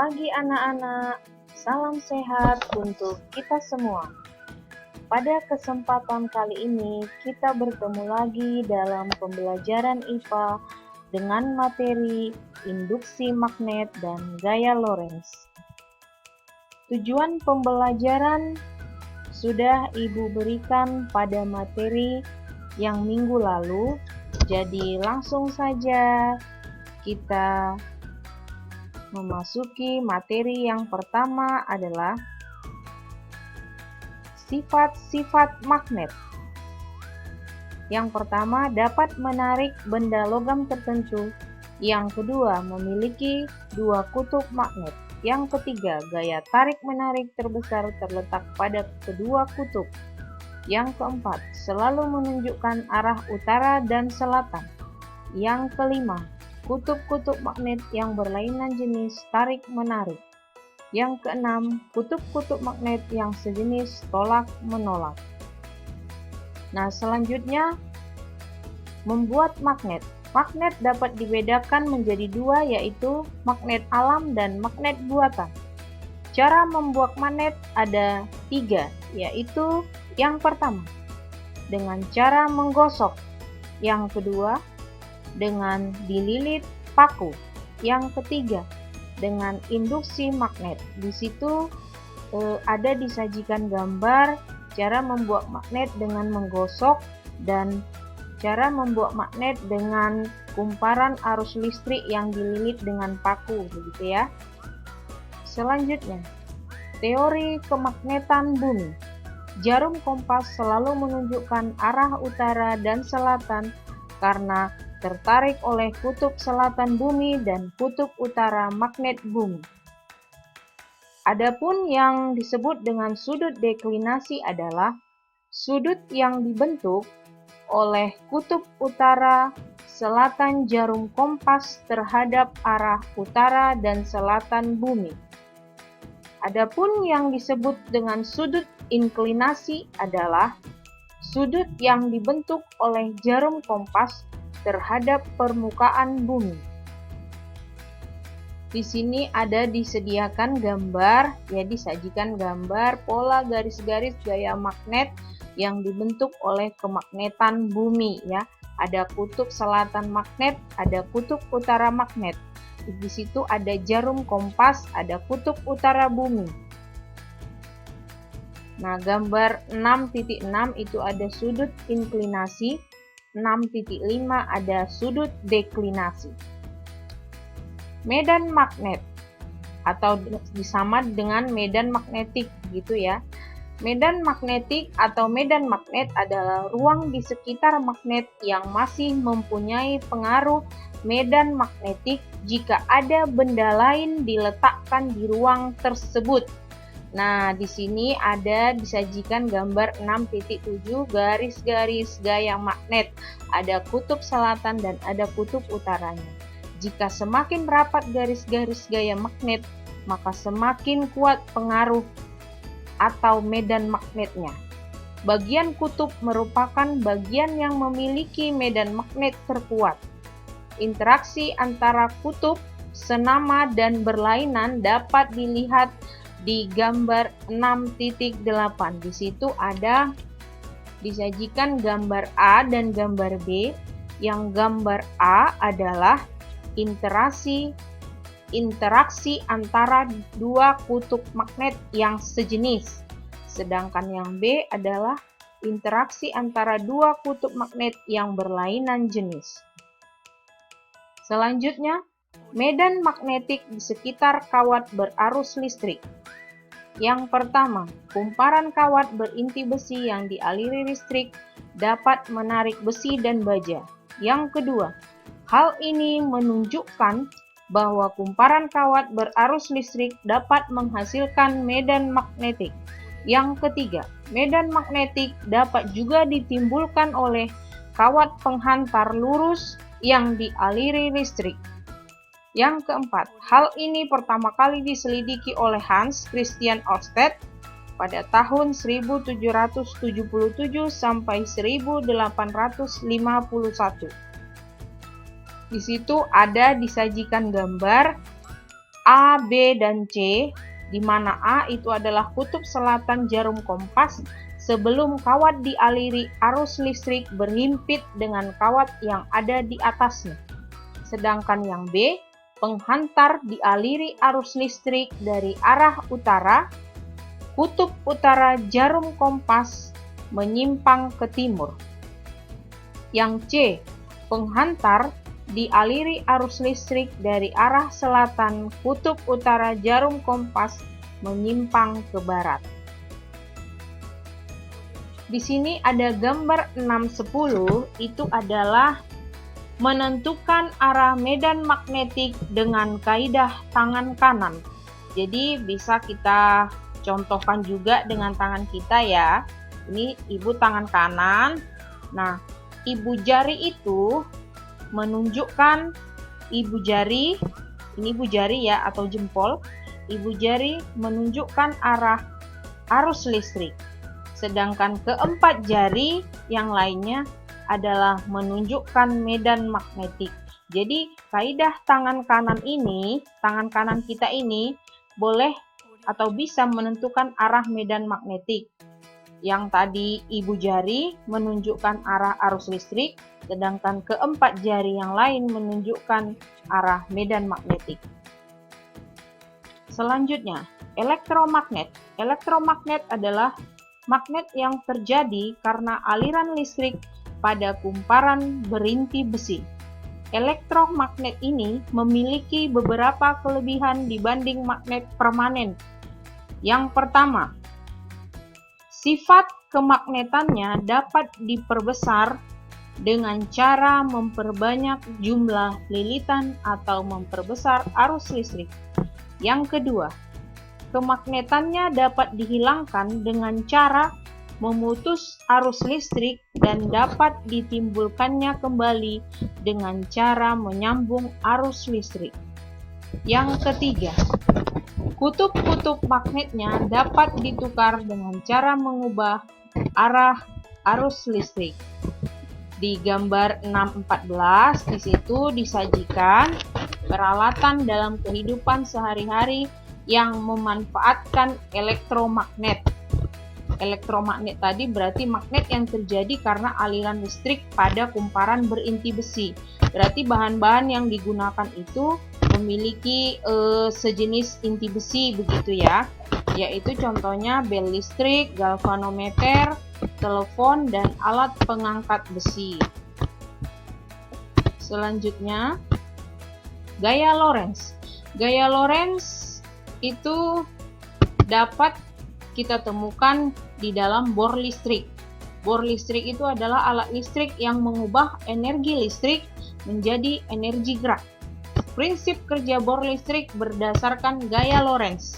pagi anak-anak, salam sehat untuk kita semua. Pada kesempatan kali ini kita bertemu lagi dalam pembelajaran IPA dengan materi induksi magnet dan gaya Lorentz. Tujuan pembelajaran sudah Ibu berikan pada materi yang minggu lalu, jadi langsung saja kita memasuki materi yang pertama adalah sifat-sifat magnet. Yang pertama, dapat menarik benda logam tertentu. Yang kedua, memiliki dua kutub magnet. Yang ketiga, gaya tarik-menarik terbesar terletak pada kedua kutub. Yang keempat, selalu menunjukkan arah utara dan selatan. Yang kelima, kutub-kutub magnet yang berlainan jenis tarik-menarik. Yang keenam, kutub-kutub magnet yang sejenis tolak-menolak. Nah, selanjutnya, membuat magnet. Magnet dapat dibedakan menjadi dua, yaitu magnet alam dan magnet buatan. Cara membuat magnet ada tiga, yaitu yang pertama, dengan cara menggosok. Yang kedua, dengan dililit paku. Yang ketiga, dengan induksi magnet. Di situ ada disajikan gambar cara membuat magnet dengan menggosok dan cara membuat magnet dengan kumparan arus listrik yang dililit dengan paku, begitu ya. Selanjutnya, teori kemagnetan bumi. Jarum kompas selalu menunjukkan arah utara dan selatan karena tertarik oleh kutub selatan bumi dan kutub utara magnet bumi. Adapun yang disebut dengan sudut deklinasi adalah sudut yang dibentuk oleh kutub utara selatan jarum kompas terhadap arah utara dan selatan bumi. Adapun yang disebut dengan sudut inklinasi adalah sudut yang dibentuk oleh jarum kompas terhadap permukaan bumi. Di sini ada disediakan gambar, ya disajikan gambar pola garis-garis gaya magnet yang dibentuk oleh kemagnetan bumi ya. Ada kutub selatan magnet, ada kutub utara magnet. Di situ ada jarum kompas, ada kutub utara bumi. Nah, gambar 6.6 itu ada sudut inklinasi. 6.5 ada sudut deklinasi. Medan magnet atau disama dengan medan magnetik gitu ya. Medan magnetik atau medan magnet adalah ruang di sekitar magnet yang masih mempunyai pengaruh medan magnetik jika ada benda lain diletakkan di ruang tersebut. Nah, di sini ada disajikan gambar 6.7 garis-garis gaya magnet. Ada kutub selatan dan ada kutub utaranya. Jika semakin rapat garis-garis gaya magnet, maka semakin kuat pengaruh atau medan magnetnya. Bagian kutub merupakan bagian yang memiliki medan magnet terkuat. Interaksi antara kutub senama dan berlainan dapat dilihat di gambar 6.8. Di situ ada disajikan gambar A dan gambar B. Yang gambar A adalah interaksi antara dua kutub magnet yang sejenis. Sedangkan yang B adalah interaksi antara dua kutub magnet yang berlainan jenis. Selanjutnya, medan magnetik di sekitar kawat berarus listrik. Yang pertama, kumparan kawat berinti besi yang dialiri listrik dapat menarik besi dan baja. Yang kedua, hal ini menunjukkan bahwa kumparan kawat berarus listrik dapat menghasilkan medan magnetik. Yang ketiga, medan magnetik dapat juga ditimbulkan oleh kawat penghantar lurus yang dialiri listrik. Yang keempat, hal ini pertama kali diselidiki oleh Hans Christian Ørsted pada tahun 1777 sampai 1851. Di situ ada disajikan gambar A, B, dan C, di mana A itu adalah kutub selatan jarum kompas sebelum kawat dialiri arus listrik berhimpit dengan kawat yang ada di atasnya. Sedangkan yang B, penghantar dialiri arus listrik dari arah utara, kutub utara jarum kompas menyimpang ke timur. Yang C, penghantar dialiri arus listrik dari arah selatan, kutub utara jarum kompas menyimpang ke barat. Di sini ada gambar 610, itu adalah menentukan arah medan magnetik dengan kaidah tangan kanan. Jadi bisa kita contohkan juga dengan tangan kita ya. Ini ibu tangan kanan. Nah, ibu jari itu menunjukkan ibu jari, ini ibu jari ya atau jempol. Ibu jari menunjukkan arah arus listrik. Sedangkan keempat jari yang lainnya adalah menunjukkan medan magnetik. Jadi kaidah tangan kanan ini, tangan kanan kita ini boleh atau bisa menentukan arah medan magnetik. Yang tadi ibu jari menunjukkan arah arus listrik, sedangkan keempat jari yang lain menunjukkan arah medan magnetik. Selanjutnya, elektromagnet. Elektromagnet adalah magnet yang terjadi karena aliran listrik pada kumparan berinti besi. Elektromagnet ini memiliki beberapa kelebihan dibanding magnet permanen. Yang pertama, sifat kemagnetannya dapat diperbesar dengan cara memperbanyak jumlah lilitan atau memperbesar arus listrik. Yang kedua, kemagnetannya dapat dihilangkan dengan cara memutus arus listrik dan dapat ditimbulkannya kembali dengan cara menyambung arus listrik. Yang ketiga, kutub-kutub magnetnya dapat ditukar dengan cara mengubah arah arus listrik. Di gambar 614 di situ disajikan peralatan dalam kehidupan sehari-hari yang memanfaatkan elektromagnet. Elektromagnet tadi berarti magnet yang terjadi karena aliran listrik pada kumparan berinti besi. Berarti bahan-bahan yang digunakan itu memiliki sejenis inti besi begitu ya. Yaitu contohnya bel listrik, galvanometer, telepon, dan alat pengangkat besi. Selanjutnya, gaya Lorentz. Gaya Lorentz itu dapat kita temukan di dalam bor listrik. Bor listrik itu adalah alat listrik yang mengubah energi listrik menjadi energi gerak. Prinsip kerja bor listrik berdasarkan gaya Lorentz.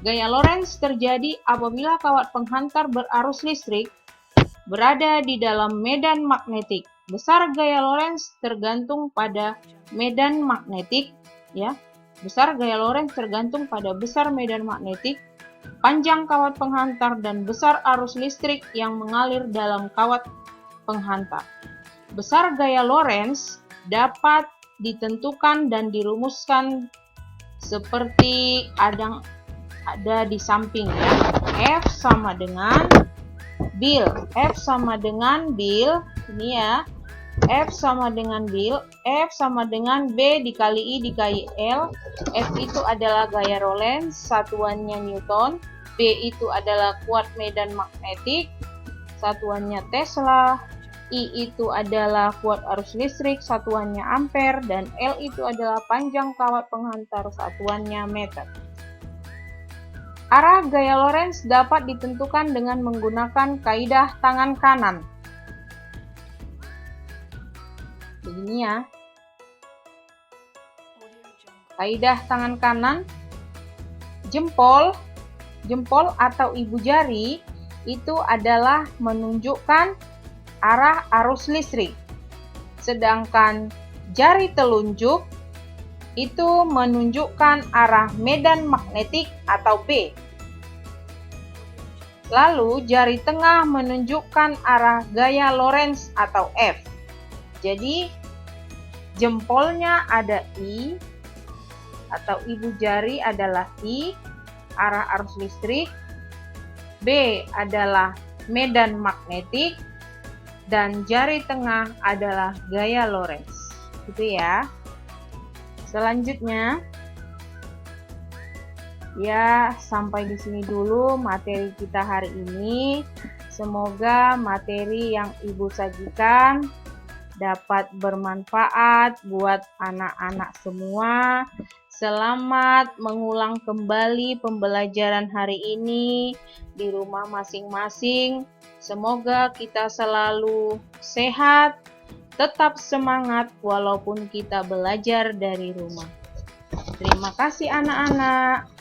Gaya Lorentz terjadi apabila kawat penghantar berarus listrik berada di dalam medan magnetik. Besar gaya Lorentz tergantung pada medan magnetik, ya. Besar gaya Lorentz tergantung pada besar medan magnetik, panjang kawat penghantar, dan besar arus listrik yang mengalir dalam kawat penghantar. Besar gaya Lorentz dapat ditentukan dan dirumuskan seperti ada di samping. F sama dengan bil. F sama dengan bil. Ini ya. F sama dengan bil. F sama dengan B dikali I dikali L. F itu adalah gaya Lorentz, satuannya Newton. B itu adalah kuat medan magnetik, satuannya Tesla. I itu adalah kuat arus listrik, satuannya ampere. Dan L itu adalah panjang kawat penghantar, satuannya meter. Arah gaya Lorentz dapat ditentukan dengan menggunakan kaidah tangan kanan. Begini ya. Kaidah tangan kanan, jempol atau ibu jari itu adalah menunjukkan arah arus listrik. Sedangkan jari telunjuk itu menunjukkan arah medan magnetik atau B. Lalu jari tengah menunjukkan arah gaya Lorentz atau F. Jadi jempolnya ada I, atau ibu jari adalah I, arah arus listrik, B adalah medan magnetik, dan jari tengah adalah gaya Lorentz. Gitu ya. Selanjutnya, ya sampai di sini dulu materi kita hari ini. Semoga materi yang Ibu sajikan dapat bermanfaat buat anak-anak semua. Selamat mengulang kembali pembelajaran hari ini di rumah masing-masing. Semoga kita selalu sehat, tetap semangat walaupun kita belajar dari rumah. Terima kasih anak-anak.